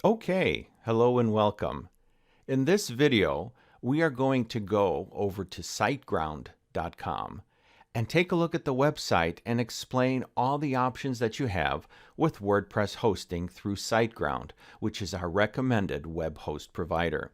Okay, hello and welcome. In this video, we are going to go over to Siteground.com and take a look at the website and explain all the options that you have with WordPress hosting through Siteground, which is our recommended web host provider.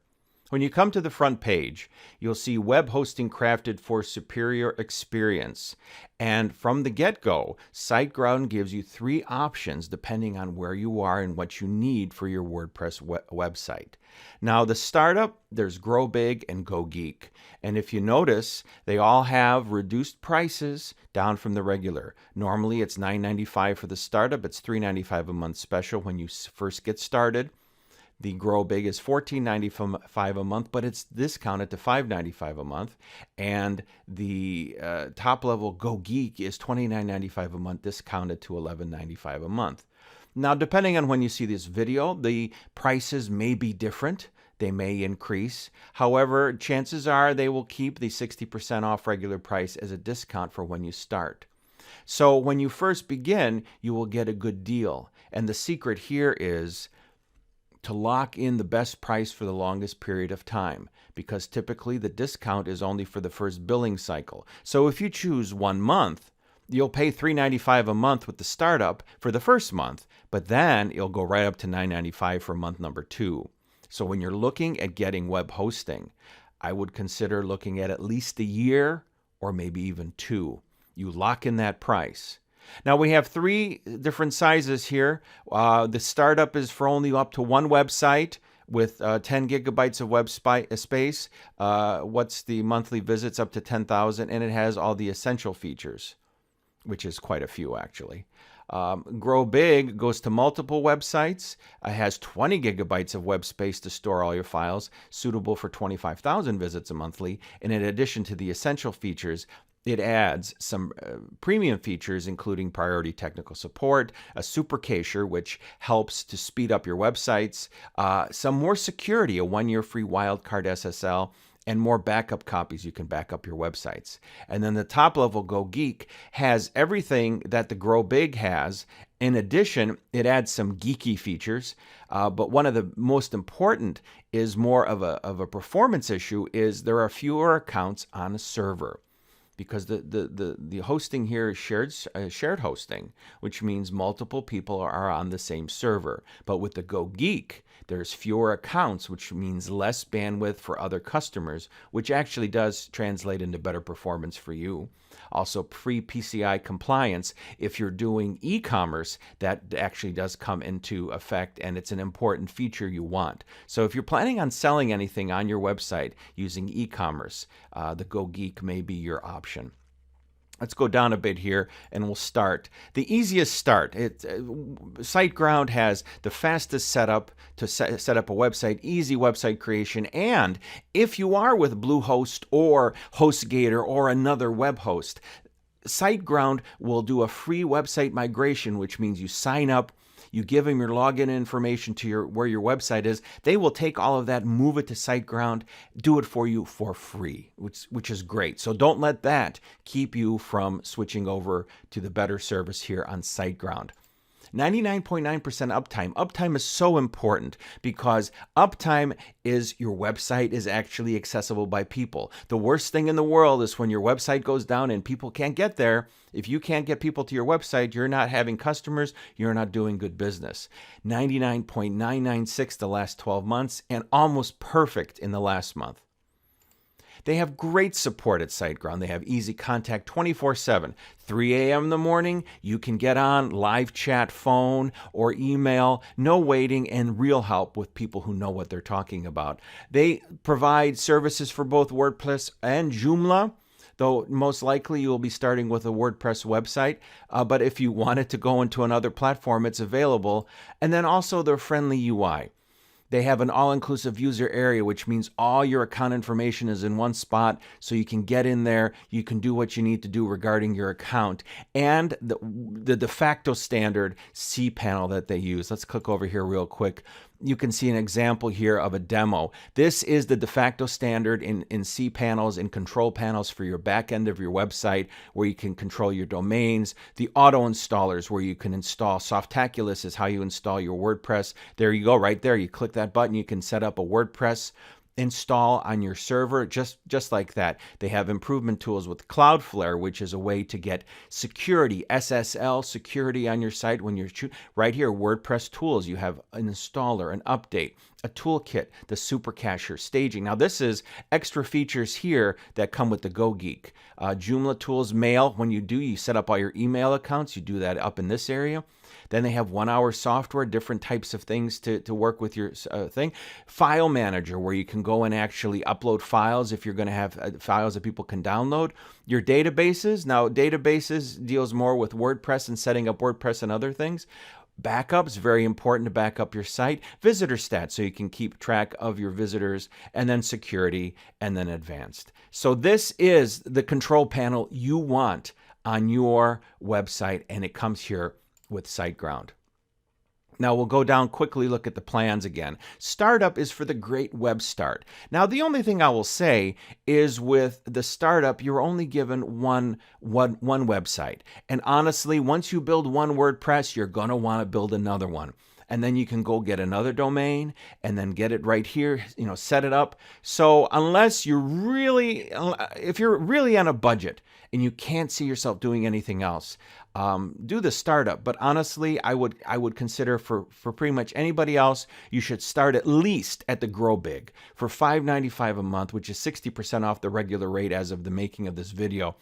When you come to the front page, you'll see web hosting crafted for superior experience. And from the get-go, SiteGround gives you three options depending on where you are and what you need for your WordPress website. Now, the startup, there's Grow Big and Go Geek. And if you notice, they all have reduced prices down from the regular. Normally, it's $9.95 for the startup. It's $3.95 a month special when you first get started. The Grow Big is $14.95 a month, but it's discounted to $5.95 a month. And the top level Go Geek is $29.95 a month, discounted to $11.95 a month. Now, depending on when you see this video, the prices may be different. They may increase. However, chances are they will keep the 60% off regular price as a discount for when you start. So when you first begin, you will get a good deal. And the secret here is to lock in the best price for the longest period of time, because typically the discount is only for the first billing cycle. So if you choose 1 month, you'll pay $3.95 a month with the startup for the first month, but then it'll go right up to $9.95 for month number 2. So when you're looking at getting web hosting, I would consider looking at least a year or maybe even 2. You lock in that price. Now we have 3 different sizes here. The startup is for only up to 1 website with 10 gigabytes of web space. What's the monthly visits? Up to 10,000, and it has all the essential features, which is quite a few actually. Grow Big goes to multiple websites. It has 20 gigabytes of web space to store all your files, suitable for 25,000 visits a monthly. And in addition to the essential features, it adds some premium features, including priority technical support, a super cacher, which helps to speed up your websites, some more security, a 1-year free wildcard SSL, and more backup copies you can back up your websites. And then the top level Go Geek has everything that the Grow Big has. In addition, it adds some geeky features, but one of the most important is more of a performance issue is there are fewer accounts on a server, because the hosting here is shared hosting, which means multiple people are on the same server. But with the Go Geek, there's fewer accounts, which means less bandwidth for other customers, which actually does translate into better performance for you. Also, pre-PCI compliance. If you're doing e-commerce, that actually does come into effect, and it's an important feature you want. So if you're planning on selling anything on your website using e-commerce, the Go Geek may be your option. Let's go down a bit here and we'll start. The easiest start. SiteGround has the fastest setup to set up a website, easy website creation, and if you are with Bluehost or HostGator or another web host, SiteGround will do a free website migration, which means you sign up, you give them your login information to where your website is. They will take all of that, move it to SiteGround, do it for you for free, which is great. So don't let that keep you from switching over to the better service here on SiteGround. 99.9% uptime. Uptime is so important because uptime is your website is actually accessible by people. The worst thing in the world is when your website goes down and people can't get there. If you can't get people to your website, you're not having customers, you're not doing good business. 99.996 the last 12 months and almost perfect in the last month. They have great support at SiteGround. They have easy contact 24/7. 3 a.m. in the morning, you can get on live chat, phone, or email. No waiting, and real help with people who know what they're talking about. They provide services for both WordPress and Joomla, though most likely you'll be starting with a WordPress website. But if you wanted to go into another platform, it's available. And then also their friendly UI. They have an all-inclusive user area, which means all your account information is in one spot, so you can get in there, you can do what you need to do regarding your account, and the de facto standard cPanel that they use. Let's click over here real quick. You can see an example here of a demo. This is the de facto standard in cPanels and control panels for your back end of your website, where you can control your domains. The auto installers, where you can install Softaculous, is how you install your WordPress. There you go, right there. You click that button, you can set up a WordPress install on your server, just like that. They have improvement tools with Cloudflare, which is a way to get security, SSL security on your site. When you're right here, WordPress tools, you have an installer, an update, a toolkit, the super cacher, staging. Now this is extra features here that come with the GoGeek. Joomla tools, mail. When you set up all your email accounts, you do that up in this area. Then they have 1 hour software, different types of things to work with your thing. File manager, where you can go and actually upload files if you're going to have files that people can download. Your databases. Now, databases deals more with WordPress and setting up WordPress and other things. Backups, very important to back up your site. Visitor stats, so you can keep track of your visitors, and then security, and then advanced. So this is the control panel you want on your website, and it comes here with Siteground. Now we'll go down quickly, look at the plans again. Startup is for the great web start. Now the only thing I will say is with the startup, you're only given one website. And honestly, once you build one WordPress, you're going to want to build another one. And then you can go get another domain and then get it right here, set it up. So unless you're really, if you're really on a budget and you can't see yourself doing anything else, do the startup. But honestly, I would consider for pretty much anybody else, you should start at least at the Grow Big for $5.95 a month, which is 60% off the regular rate as of the making of this video.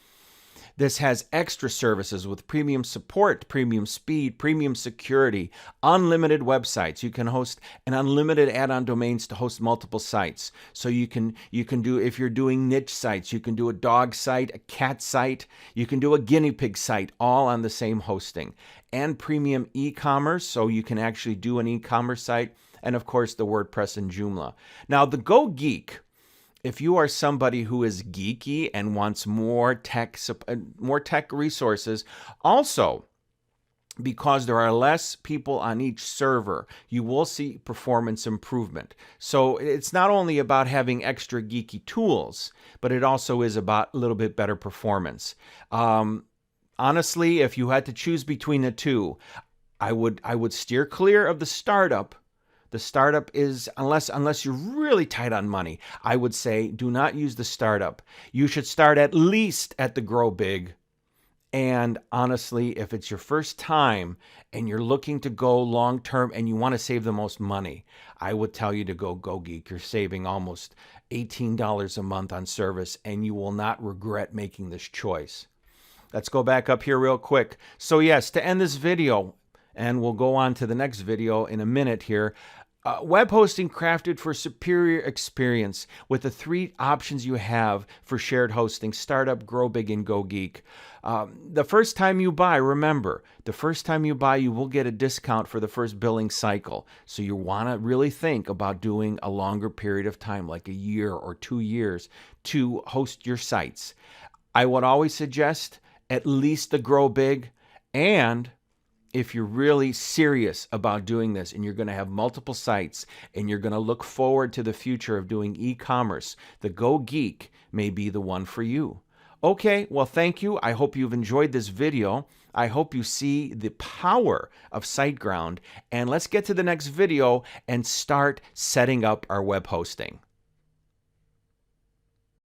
This has extra services with premium support, premium speed, premium security, unlimited websites. You can host an unlimited add-on domains to host multiple sites. So you can do, if you're doing niche sites, you can do a dog site, a cat site, you can do a guinea pig site, all on the same hosting. And premium e-commerce, so you can actually do an e-commerce site. And of course, the WordPress and Joomla. Now, the GoGeek, if you are somebody who is geeky and wants more tech resources, also because there are less people on each server, you will see performance improvement. So it's not only about having extra geeky tools, but it also is about a little bit better performance. Honestly, if you had to choose between the two, I would steer clear of the startup. The startup is, unless you're really tight on money, I would say do not use the startup. You should start at least at the Grow Big. And honestly, if it's your first time and you're looking to go long term and you want to save the most money, I would tell you to go GoGeek. You're saving almost $18 a month on service, and you will not regret making this choice. Let's go back up here real quick. So yes, to end this video, and we'll go on to the next video in a minute here. Web hosting crafted for superior experience with the 3 options you have for shared hosting: Startup, Grow Big, and GoGeek. The first time you buy, remember, the first time you buy, you will get a discount for the first billing cycle. So you want to really think about doing a longer period of time, like a year or 2 years, to host your sites. I would always suggest at least the Grow Big, and if you're really serious about doing this and you're going to have multiple sites and you're going to look forward to the future of doing e-commerce, the GoGeek may be the one for you. Okay, well, thank you. I hope you've enjoyed this video. I hope you see the power of Siteground, and let's get to the next video and start setting up our web hosting.